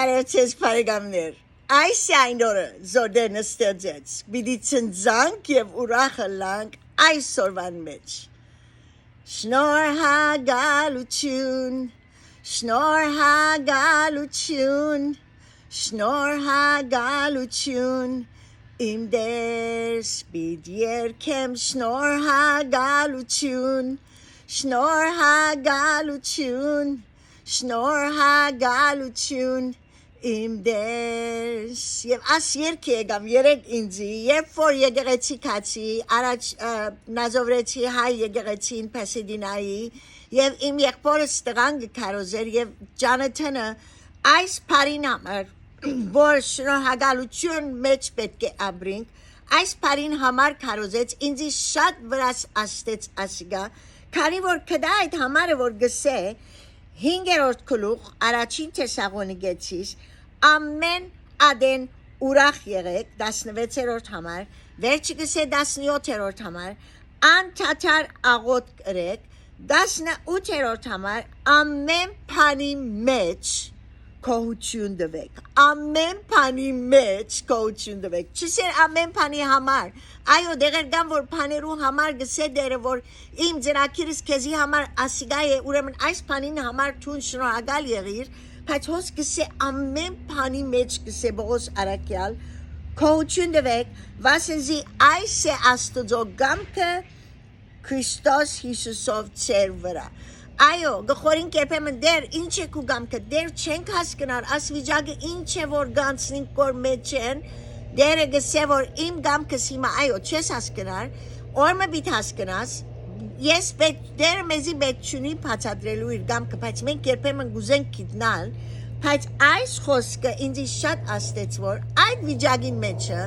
Բարեցես բարեկամներ, այս այն օրը զորդենը ստեղծեց, պիտի ցնցանք և ուրախը լանք այսօրվան մեջ։ Շնորհակալություն, շնորհակալություն, շնորհակալություն, իմ Տեր, պիտի երգեմ շնորհակալություն, շնորհակալություն, շնորհակալություն, իմ Տեր։ Եվ աս երգի եկավ երեք ինձի, երբ որ եկեղեցի կացի, առաջ նազովրեցի հայ եկեղեցին Պասեդինայի, և իմ եղբորս տղան գքարոզեր, և Ջանաթանը այս պարին համար, որ շնորհակալություն մեջ պետք է ապրենք, այս պարին համար կարոզեց, ինձի շատ վրաս աստեց ասիգա, քանի որ կդա այդ համարը, որ գսե, 5-րդ գլուխ առաջին Թեսաղոնիկեցիս ամեն ադեն ուրախ եղեք 16-րդ համար, վերջը գսե 17-րդ համար, անթաթար աղոտ կրեք, 18-րդ համար ամեն բանի մեջ գոհություն տվեք, ամեն բանի մեջ գոհություն տվեք, չսեր ամեն բանի համար, այո դեղեր կան որ բաներու համար գսե դերը որ իմ ծրագիրս քեզի համար ասիգա է ուրեմն այս բանին համար թուն շնորհակալ եղիր, բայց հոս գսե ամեն բանի մեջ գսե Պողոս առաքյալ գոհություն տվեք, վասնզի այս է Աստծո կամքը Քրիստոս Հիսուսով ծեր վրա։ Այո, գխորին կերպեմն դեր ինչ է քու կամքը, դեր չենք հասկնար, աս վիճակը ինչ է որ գանցնին կոր մեջ են, դերը գսե որ իմ կամքս հիմա այո չես հասկնար, օրմը բիտ հասկնաս, ես դերը մեզի պետք չունի բացատրելու իր կամքը, բայց մենք երբեմն գուզենք գիտնալ, բայց այս խոսքը ինձի շատ աստեց որ այդ վիճակին մեջը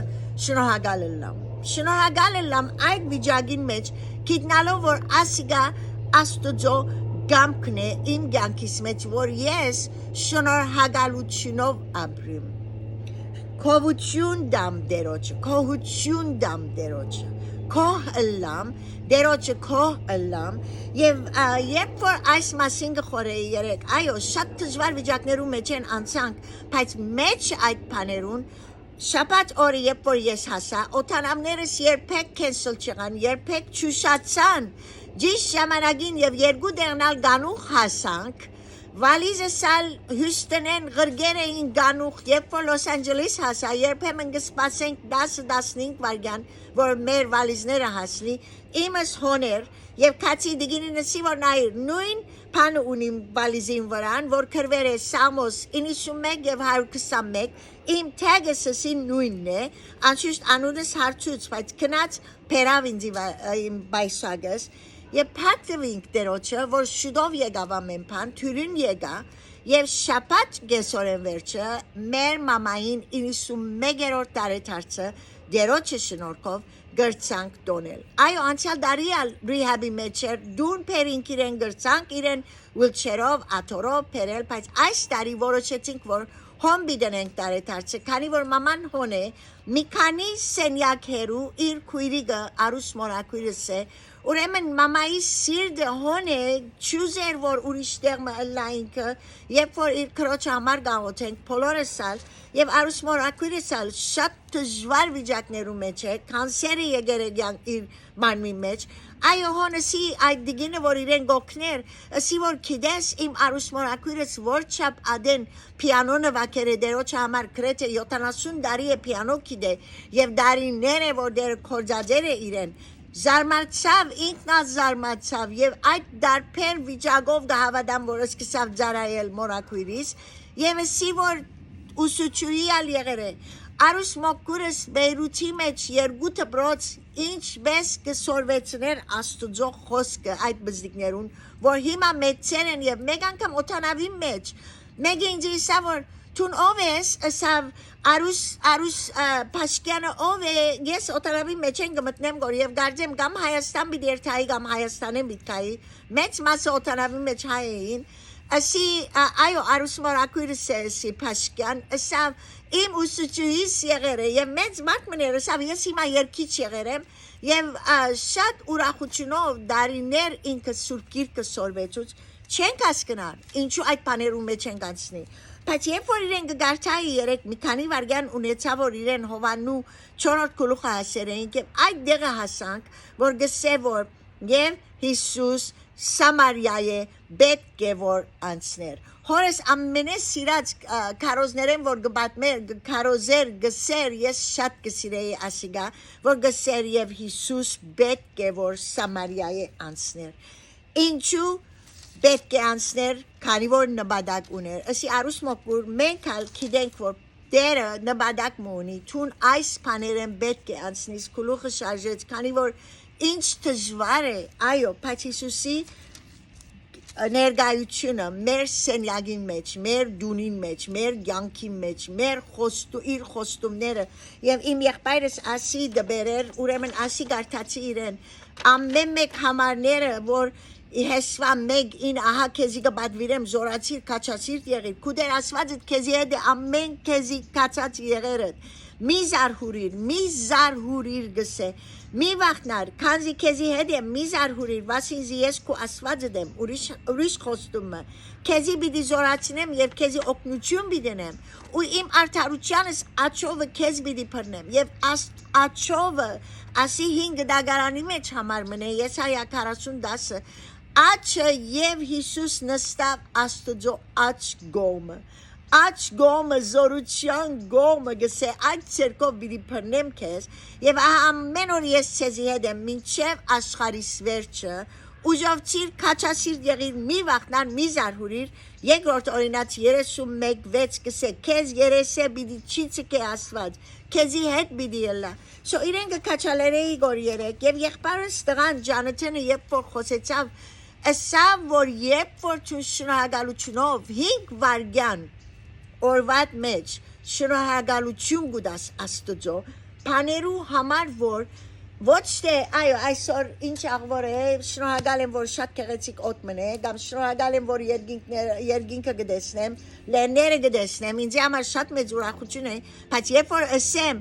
շնորհակալ լամ այդ վիճակին մեջ գիտնալով որ ասիգա Աստծո կամքն է իմ կյանքիս մեջ որ ես շնորհակալությունով ապրեմ, գոհություն տամ Տերոջը, գոհություն տամ Տերոջը, գոհ ըլլամ, Տերոջը գոհ ըլլամ, և երբ որ այս մասին գխորեի երեք, այո, շատ դժվար վիճակներու մեջ են անցանք, բայց մեջ այդ բաներուն, շաբաթ օրը երբ որ ես հասա, օդանավներս երբեք cancel չեղան, երբեք չուշացան, ճիշտ ժամանակին և երկու դեղնալ գանուխ հասանք, վալիզս ալ Հյուստոնեն ղրգեր էին գանուխ, երբ որ Լոս Անջելես հասա, երբեմն կսպասենք 10-15 վայրկյան, որ մեր վալիզները հասնի, իմս հոներ, և կացի դիգինինսի որ նայր, նույն բանը ունիմ վալիզին վրան, որ կրվեր է Սամոս 91 և 121, իմ թեգսսի նույնն է, անշուշտ անունս հարցուց, բայց կնած պերավ ինձի իմ բայսագս, և պատվինք Տերոջը, որ շուտով եկավ ամեն բան, թյուրին եկա, և շաբաթ կեսօրեն վերջը մեր մամային 91-րդ տարեդարձը Տերոջը շնորհքով գրցանք տոնել։ Այո, անցյալ տարի ռիհաբի մեջ էր, դուն փերինք իրեն գրցանք, իրեն ուիլչերով, աթորով փերել, բայց այս տարի որոշեցինք, որ հոն բիդնենք տարեդարձը, քանի որ մաման հոն է, մի քանի սենյակ հերու իր քույրիկը արուս մորակույրս է, ուրեմն մամայի սիրտը հոն է, չուզեր որ ուրիշ տեղ ըլլա ինքը, երբ որ իր քրոջը համար գաղոթենք, բոլորս ալ, և արուս մորակույրս ալ շատ դժվար վիճակներու մեջ է, կանսերը եկեր է իր մարմի մեջ, այո հոնսի այդ դիգինը որ իրեն գոքներ, ասի որ կիդես իմ արուս մորակույրս որ չապ ադեն պիանո նվակեր է Տերոջը համար գրեթե 70 տարի է պիանո կիդե, և դարիներ է որ դերը կորձածեր է իրեն, զարմացավ, ինքնած զարմացավ և այդ դարբեր վիճակով գահավադամ, որ սկսավ ձարայել մորակույրիս և ասի որ ուսուցուի ալ եղեր է, արուս մոքուրս Բեյրութի մեջ երկու դպրոց ինչպես կսորվեցներ Աստծո խոսքը այդ բզդիկներուն, որ հիմա մեծեր են և մեկ անգամ օդանավի մեջ, մեկը ինձ իսա որ Տուն ով ես, ասավ արուս Պաշկյանը ով է, ես օտարավի մեջ են գմտնեմ գոր և գարձեմ կամ Հայաստան բիտ երթայի, կամ Հայաստանեն բիտ կայի, մեծ մասը օտարավի մեջ հայ էին, ասի, այո, արուս մորակույրս է, ասի Պաշկյան, ասավ, իմ ուսուցուհիս եղեր է, և մեծ մարդ մներ, ասավ, ես հիմա երկիչ եղեր եմ, և շատ ուրախությունով դարիներ ինքը սուրբ գիրքը սորվեցուց, չենք հասկնար, ինչու այդ բաներու մեջ ենք անցնի, բայց երբ որ իրեն գգարտայի երեք մի քանի վարգյան ունեցա որ իրեն Հովաննու 4-րդ գլուխը հասերեին եւ այդ դեղը հասանք որ գսե որ եւ Հիսուս Սամարիայի պետք է որ անցներ Հորս ամենես սիրած քարոզներեն որ գբատմեր քարոզեր գսեր ես շատ կսիրեի ասիգա որ գսեր եւ Հիսուս պետք է որ Սամարիայի անցներ ինչու պետք է անցներ քանի որ նպատակ ուներ ասի արուս մոկուր մենք ալ գիտենք որ դերը նպատակ ունի թուն այս բաներեն պետք է անցնիս գլուխը շարժեց քանի որ ինչ դժվար է այո բայց Հիսուսի ներգայությունը մեր սենյակին մեջ, մեր դունին մեջ, մեր կյանքի մեջ, մեր իր խոստումները եւ իմ եղբայրս ասի դբերեր, ուրեմն ասի գարտացի իրեն ամեն մեկ համարները որ հեսվա մեկ ին ահա քեզի կբադվիրեմ զորացիր քաչացիր եղիր քուդեր ասվածդ քեզի հետ ամեն քեզի քացած եղերդ մի զարհուրիր գսե մի վախնար քանզի քեզի հետ եմ մի զարհուրիր վասինզի ես քու ասվածը դեմ ուրիշ խոստումը քեզի պիտի զորացնեմ եւ քեզի օգնություն պիտենեմ ու իմ արդարությանս աչովը քեզ պիտի բռնեմ եւ աչովը ասի 5 դագարանի մեջ համար մնե Եսայա 40:10 աչը եւ Հիսուս նստավ Աստծո աչ գոմը Աչ գոմը զորության գոմը գսե այդ ցերկով բիդի բռնեմ քեզ եւ ամեն օր ես ցեզի հետ եմ մինչեւ աշխարհիս վերջը ուժովցիր քաչասիր եղիր մի վախնար մի զարհուրիր երկրորդ օրինաց 31:6 գսե քեզ երեսե բիդի չիցը կե ասված քեզի հետ բիդի ելա շո իրեն կքաչալերեի գոր երեք եւ եղբայրս տղան Ջանաթանը երբ որ խոսեցավ ասավ որ երբ որ շնորհակալությունով 5 վարգյան օրվատ մեջ շնորհակալություն գուդաս Աստծո բաներու համար որ ոչ թե այո այսօր ինչ աղվոր է շնորհակալ եմ որ շատ գեղեցիկ օդ մնե կամ շնորհակալ եմ որ երկինքը գտեսնեմ լերները գտեսնեմ ինձ համար շատ մեծ ուրախություն է բայց երբ որ ասեմ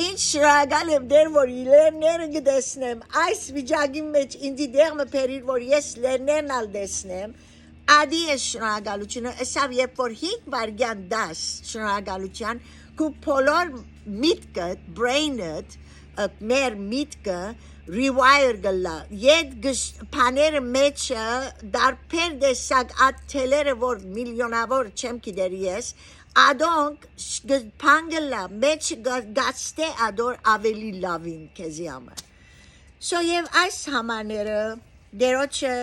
ինչ շնորհակալ եմ դեր որ լերները գտեսնեմ այս վիճակի մեջ ինձ դեր մը բերիր որ ես լերներն ալ տեսնեմ Ադի է շնորհակալությունը ասավ երբ որ 5 վարգյան դաս շնորհակալության քու բոլոր միտքդ brain-դ մեր միտքը rewire գլա յետ բաները մեջը դարբեր դեսակ ատելերը որ միլիոնավոր չեմ գիտեր ես ադոնք փանգլա մեջ գաստե ադոր ավելի լավին քեզի համար so եւ այս համաները դերոչը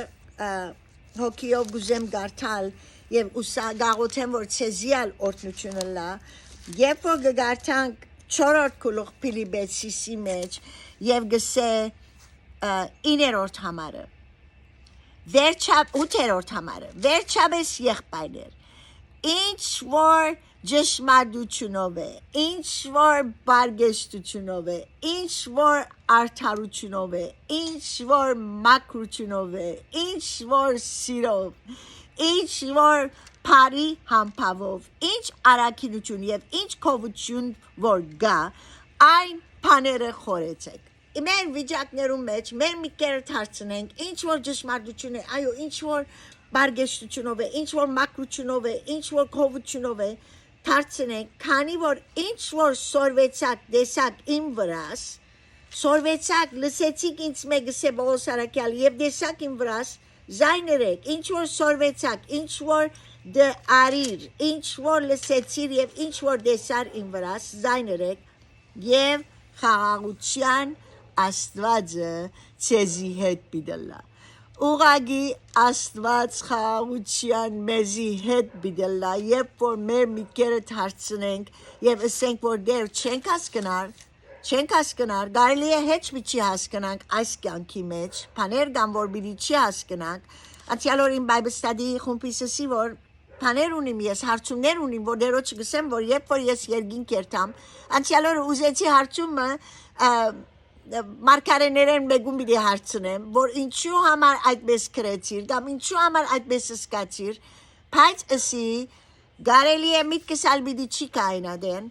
հոգիով գուզեմ գարտալ եւ ուսագաղոթեմ որ ցեզիալ օրտնությունը լա երբ որ գարտանք 4-րդ գլուխ Փիլիպպեցիսի մեջ եւ գսե 9-րդ համարը վերջապ 8-րդ համարը վերջապես եղբայրներ ինչ որ ճշմարտությունով է ինչ որ բարգեշտությունով է ինչ որ արդարությունով է ինչ որ մաքրությունով է ինչ որ սիրով ինչ որ Փարի համբավով ինչ արաքինություն եւ ինչ քովություն որ գա այն բաները խորեցեք մեր վիճակներում մեջ մեր միտքերը դարձնենք ինչ որ ճշմարտություն է այո ինչ որ բարգեշտությունով է ինչ որ մաքրությունով է ինչ որ քովությունով է դարձնենք քանի որ ինչ որ սորվեցակ դեսակ իմ վրաս սորվեցակ լսեցիք ինձ մեգսե բողոսարակյալ եւ դեսակ իմ վրաս զայներեք ինչ որ սորվեցակ ինչ որ դե արիր ինչ որ լսեցիր եւ ինչ որ դեսար իմ վրաս զայներեք եւ խաղաղության Աստվածը ցեզի հետ պիտելա ուղագի Աստված խաղաղության մեզի հետ պիտելա երբ որ մեր միտքերը դարձնենք եւ ասենք որ դեր չենք հասկնար կարելի է հեչ մի չի հասկանանք այս կյանքի մեջ բաներ կամ որ մի չի հասկանանք անցյալ օրին Bible study խումբիսի որ բաներ ունիմ ես հարցումներ ունիմ որ դերոջ գսեմ որ երբ որ ես երկինք երթամ անցյալ օրը ուզեցի հարցումը մարգարեներեն մեկում պիտի հարցնեմ որ ինչու համար այդպես քրեցիր կամ ինչու համար այդպես սկացիր բայց ասի կարելի է միտքս ալ պիտի չի կայնադեն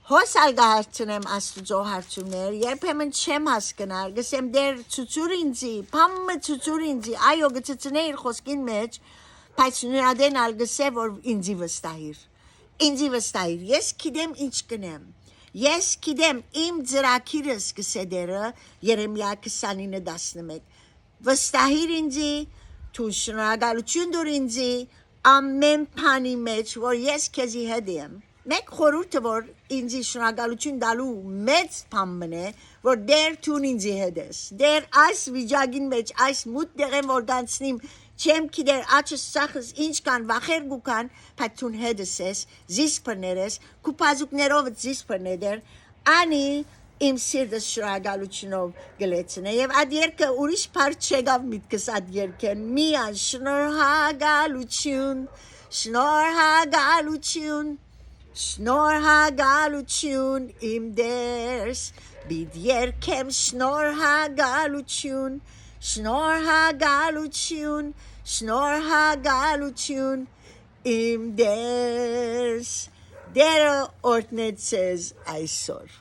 հոսալ գահարցնեմ Աստծո հարցումներ երբեմն չեմ հասկնար գսեմ դեր ցուցուր ինձի փամը ցուցուր ինձի այո գծցնեիր խոսքին մեջ բայց նույնադեն ալ գսե որ ինձի վստահիր ինձի վստահիր, ես գիտեմ ինչ կնեմ, ես գիտեմ իմ ծրագիրս կսեդերը Երեմիա 29:11, վստահիր ինձի, դու շնորհակալություն դուր ինձի, ամեն բանի մեջ, որ ես քեզի հետ եմ, մեկ խորհուրդը, որ ինձի շնորհակալություն տալու մեծ բան մնե, որ դեր դու ինձի հետ ես, դեր այս վիճակին մեջ, այս մութ տեղեն որ դանցնիմ, չեմ գիտեր աչս սախս ինչ կան, վախեր գուքան, բայց դու հետս ես, զիս բռներես, քու բազուկներով զիս բռնեդեր, անի իմ սիրտս շնորհակալությունով գլեցնե եւ այդ երկը ուրիշ բառ չեկավ միտքս այդ երկեն միան շնորհակալություն շնորհակալություն շնորհակալություն իմ դերս բիդ երկեմ շնորհակալություն շնորհակալություն շնորհակալություն իմ դերս դերը օրհնեցես այսօր